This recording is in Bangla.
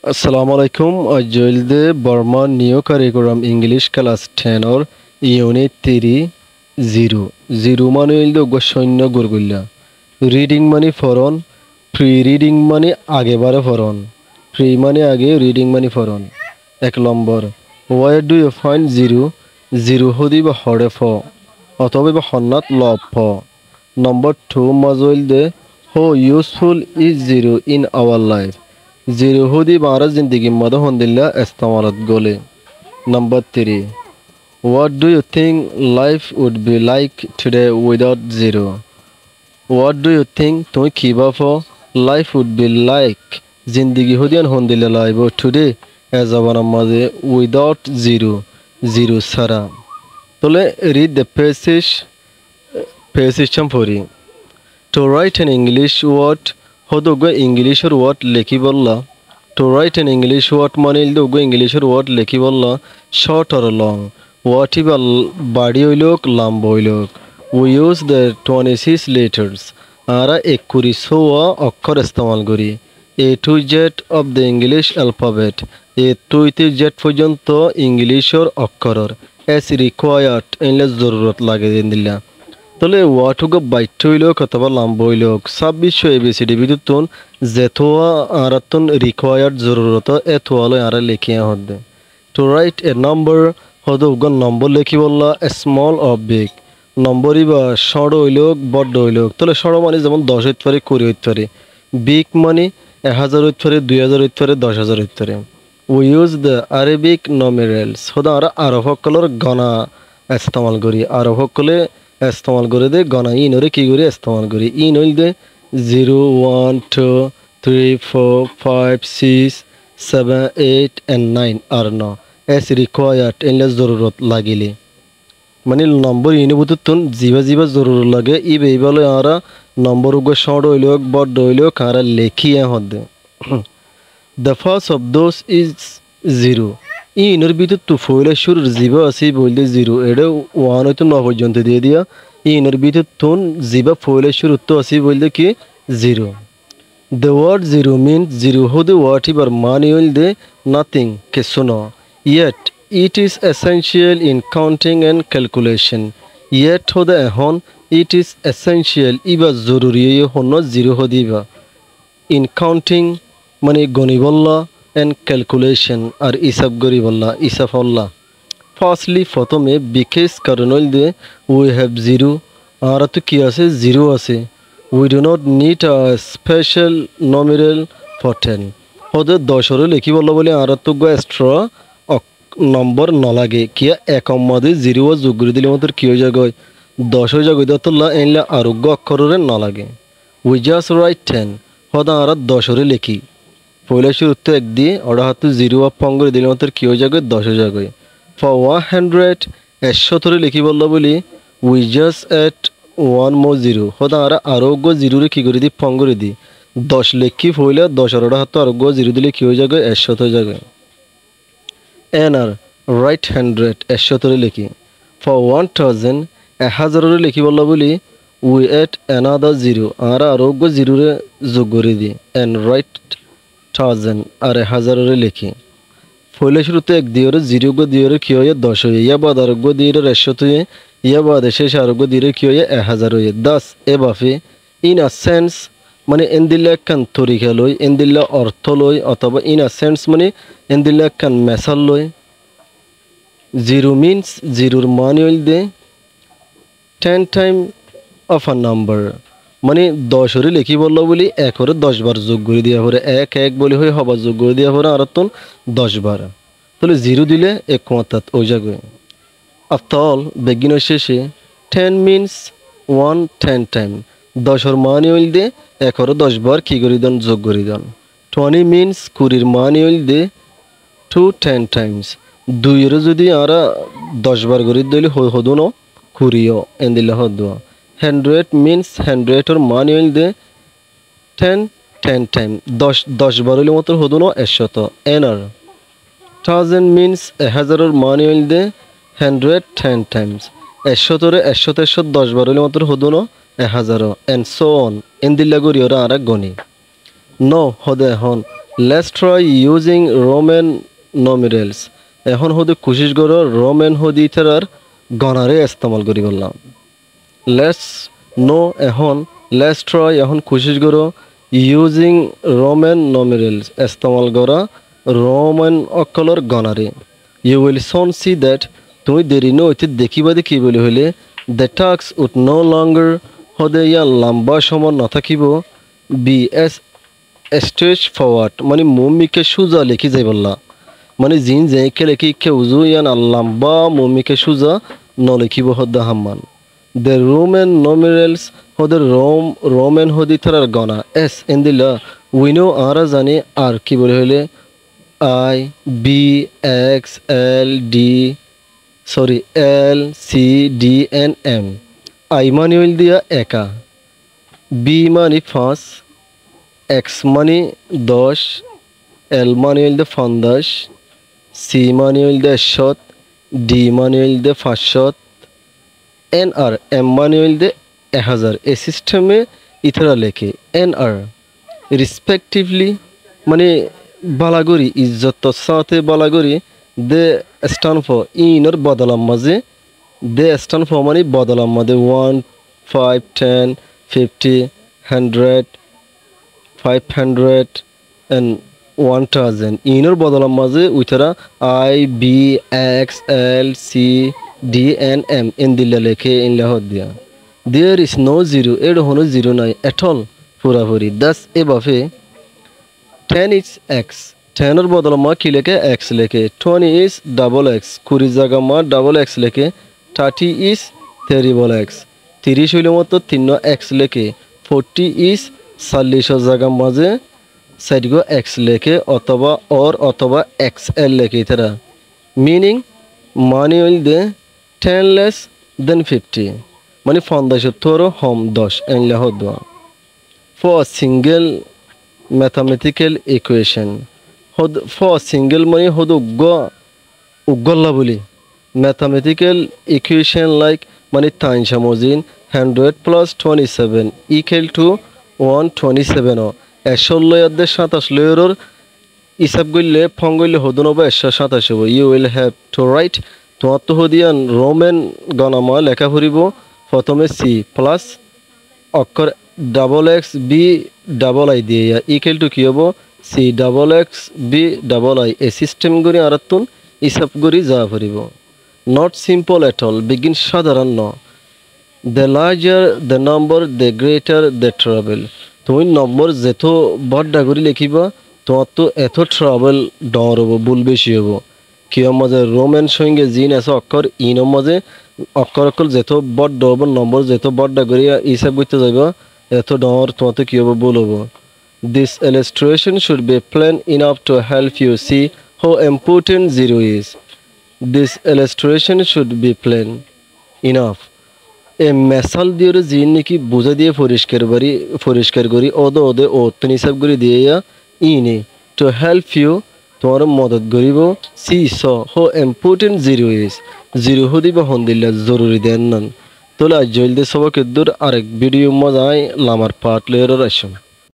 Assalamu alaikum. Ajilde Burma New Curriculum English Class 10 or Unit 3 0. 0 মানে হইল সৈন্য গুরগুল্লা। রিডিং মানে ফরন, প্রি রিডিং মানে আগে বারে ফরন। প্রি মানে আগে, রিডিং মানে ফরন। 1 নম্বর, Where do you find 0? 0 হদি বা হরে ফ অথবা বা হন্নাত লব ফ। নম্বর 2 মাজইল দে How useful is 0 in our life? 0 হদি বারা জিন্দগি মদ হন্দিল্লা ইস্তেমালত গোলে। Number 3. What do you think life would be like today without 0? What do you think তুমি কি ভাবো life would be like জিন্দগি হদিয়ান হন্দিল্লা লাইব today এজাবানার মাঝে without 0 0 ছাড়া। তাহলে read the passage পড়ি। To write an English word হদোগো ইংলিশের ওয়ার্ড লেখি বললা। To write an English word মানে দোগো ইংলিশের ওয়ার্ড লেখি বললা short or long what ইবা বাড়ি হইলোক লম্ব হইলোক। We use the 26 letters আরা 21 অক্ষর ইস্তেমাল করি। A to Z of the English alphabet A to Z পর্যন্ত ইংলিশের অক্ষরর as required এনলে জরুরত লাগে দিলা। তাহলে ওয়াটুগো বাইট হইলেও অথবা লম্ব হইলেও 26 ABCD বিদ্যুৎ যেথোয়া আরাতন রিকোয়ার্ড জরুরত এথোয়ালো আরা লেখিয়া হদ্দে। টু রাইট এ নম্বর হদ উগন নম্বর লেখি বললা স্মল অফ বিগ নম্বরই বা ষড় হইলেও বড্ড হইলেও তাহলে ষড় মানে যেমন 10 হইতে পারে 20 হইতে পারে বিগ মানে 1000 হইতে পারে 2000 হইতে পারে 10,000 হইতে পারে। উই ইউজ দ্য আরবিক নমিনালস হদা আরা আরব সকলের গণা ইস্তেমাল করি আরব সকলে ইস্তেমাল করে দে গণা ইন ওরে কি করে ইস্তেমাল করি ইন হইল দে 0 1 2 3 4 5 6 7 8 and 9 আর ন এস রিকোয়ার্ড এনলে জরুরত লাগিলে মানে নম্বর ইনবুতুন জিবা জিবা জরুরত লাগে ই বেইবালে আরা নম্বর উগ শর্ট হইলো বড় হইলো কারা লেখিয়া হদে। The first of those is 0 ইনর ভিতর টু ফইলে শুরুর জিবা আছে বলতে 0 এটা 1 হইতো 9 পর্যন্ত দিয়ে দিয়া ইনর ভিতর তুন জিবা ফইলে শুরু তো আছে বলতে কি 0। The word 0 means 0 হদে whatever মানে হইল nothing কিছু না yet it is essential in counting and calculation yet হদে এখন it is essential ইবা জরুরি হন 0 হদিবা in counting মানে গণিবল্লা and calculation আর ইসাব গরিবল্লা ইসাব হল্লা। ফার্স্টলি প্রথমে বিকেস কারণ হইল we have 0 আর তো কি আছে 0 আছে we do not need a special numeral for 10 হদে 10 রে লিখি বললো বলে আর তো এক্সট্রা নম্বর নলাগে কিয়া একম মধ্যে 0 যোগ করে দিলে মতো কি হয়ে যাবে 10 হয়ে যাবে দতলা এনলা আরোগ্য অক্ষরের নলাগে we just write 10 হদা আর 10 রে লিখি পয়লা শুরুতে এক দিয়ে ওরা হাতে 0 অফ পং করে দিলে মতো কি হয়ে যাবে 10 হয়ে যাবে। For 100 100 রে লিখি বললো বলি we just add 1 more 0 হদা আর আরোগ্য 0 রে কি করে দি পং করে দি 10 লিখি পয়লা 10 আর ওরা হাতে আরোগ্য 0 দিলে কি হয়ে যাবে 100 হয়ে যাবে। এনার রাইট 100 100 রে লিখি for 1000 1000 রে লিখি বললো বলি we add another 0 আর আরোগ্য 0 রে যোগ করে দি and write 1000 আর 1000 রে লিখি পয়লা শুরুতে এক দিয়ে 0 গো দিয়ে কি হয় 10 হয় ইয়া বাদ আরোগ্য দিয়ে 100 হয় ইয়া বাদ শেষ আরোগ্য দিয়ে কি হয় 1000 হয় 10 এবাফে ইন আ সেন্স মানে এন্দিল্লা কান তরিকা লই এন্দিল্লা অর্থ লই অথবা ইন আ সেন্স মানে এন্দিল্লা কান মেসাল লই 0 মিন্স 0 মানে হইল 10 টাইম অফ আ নাম্বার মানে 10 রে লিখি বললো বলি 1 করে 10 বার যোগ করে দিয়া পরে 1 1 বলি হই হবার যোগ করে দিয়া পরে আর তন 10 বার তাহলে 0 দিলে 1 মাত্রাত ওই জায়গায় আফটার অল বেগিনের শেষে 10 মিন্স 1 10 টাইম 10 এর মানে হইল 1 করে 10 বার কি করে দেন যোগ করে দেন 20 মিন্স 20 এর মানে হইল 2 10 টাইমস 2 এর যদি আর 10 বার করে দিলে হদো না 20 এন্দিলা হদো 100 মিন্স 100 এর মানে হইল 10 10 টাইম 10 বার হইলে মতো হদো না 100 এনার 1000 মিন্স 1000 এর মানে হইল 100 10 টাইমস 100 রে 100 10 বার হইলে মতো হদো না 1000 and so on এন্দিলা গরি ওরা আর Gani No, hode hon Let's try using Roman numerals. এখন হদে কোশিশ করো রোমান হদি ইতারার গণারে ইস্তেমাল করি বললাম। Let's know এখন let's try এখন কোশিশ করো using Roman numerals ইস্তেমাল করা রোমান অক্ষরের গণারে। You will soon see that তুমি দেরি নইতে দেখিবা দেখি বলে হইলে the task would no longer হদে ইয়া লম্বা সময় না থাকিব be as স্ট্রেচ ফরওয়ার্ড মানে মমিকে সোজা লিখি যাই বললা মানে জিন যে লেখি কে উজু ইয়ান লম্বা মমিকে সোজা ন লিখিব হদ্দা হাম্মান দ্য রোমান numerals হদের রোমান হদি থারার গনা এস ইন দিলা উইনো আরা জানি আর কি বলে হইলে I V X L D sorry L C D and M I মানে হইল দিয়া একা বি মানে 5 X মানে 10 L মানে হইল 50 C মানে হইল 100 D মানে হইল 500 NR M মানে হইল 1000 এই সিস্টেমে ইতরা লেখে NR রেসপেক্টিভলি মানে বালাগরি ইজ্জত সাথে বালাগরি দে স্ট্যান্ড ফর ইনর বদলাম মাঝে দে স্ট্যান্ড ফর মানে বদলাম মাঝে 1 5 10 50 100 500 and 1000 ইনর বদলাম মাঝে উইতারা I V X L C D and M ইন দিল্লা লেখে ইনলা হদ দিয়া দেয়ার ইজ নো জিরো এর হনো জিরো নাই এট অল পুরাপুরি দাস এভাবে 10 is x 10 এর বদলাম মা কি লেখে x লেখে 20 is double x কুড়ি জায়গা মা ডাবল x লেখে 30 is terrible x 30 হইলে মতো 3 x লেখে 40 is 40 জায়গা মাঝে সাইডগো x লেখে অথবা or অথবা xl লেখে তারা মিনিং মানে হইল দে 10 less than 50 মানে 50 থরো হম 10 এন লেহ দোয়া for single mathematical equation for single মানে হদ উগল্লা বলি mathematical equation like মানে তাইন সামজিন 100 plus 27 equal to 127 ষোলো অর্ধে 27 লেয়রর হিসাব করলে ফং করলে হদন হবে 127 হব you will have to write তোমার তো হদিয়ান রোমান গণমা লেখা ফুরিব প্রথমে সি প্লাস অক্ষর double X V double I দিয়ে ইকুয়াল টু কি হব C double X V double I এই সিস্টেম করে আরাতুন হিসাব করি যা ফুরিব not simple at all begin সাধারণ ন the larger the number the greater the travel তুমি নম্বর যেত বড় করে লিখিবা তোমার তো এত ট্রাভেল ডর হবো ভুল বেশি হবো কিয়র মাঝে রোমান সঙ্গে জিন আছে অক্ষর ইনর মাঝে অক্ষর যেত বড় হবো নম্বর যেত বড় করে হিসাব করতে যাইবা এত ডর তোমার তো কি হবো ভুল হবো this illustration should be plain enough to help you see how important zero is this illustration should be plain enough এ মেসাল দিয়ে জিন নাকি বুঝা দিয়ে পরিষ্কার করি ওদে ও তুমি হিসাব করে দিয়ে ইনি টু হেল্প ইউ তোমার মদত করিব সি স হো ইম্পর্টেন্ট জিরো ইজ জিরো হদি বা হন্দিল্লা জরুরি দেন নন তোলা জলদি সবকে দূর আরেক ভিডিও মজায় লামার পার্ট লেয়ার আসুন